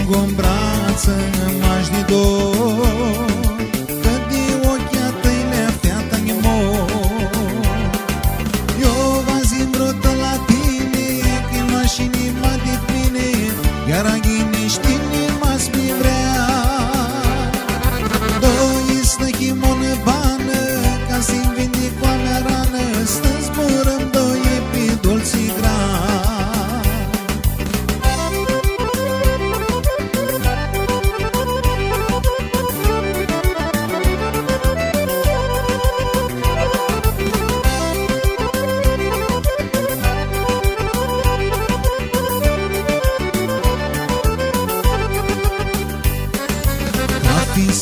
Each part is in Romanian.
în brață m-aș de dor, că de ochii tăi le-a fiat animor. Eu v-am brotă la tine, că n-aș inima de mine, iar a ghinești inima mi vrea. Doi snăchi monă bană, ca să-i vinde cu a mea rană, stă zburăm doi pe dolții gran.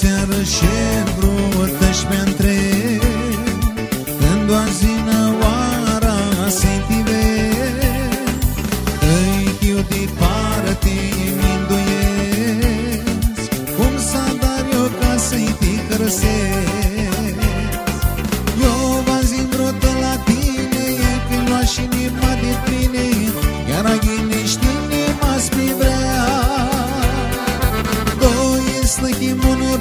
Seară șerbrut-și mi-a întreb, când doar zină oara să-i tivesc, îi chiu de parte mi-ndoiesc, cum s-a dar eu ca să-i te cărăsesc. Eu v-am zimbrotă la tine, când lua-și inima de tine, iar a ghinești inima-ți mi vrea. Snăchi monă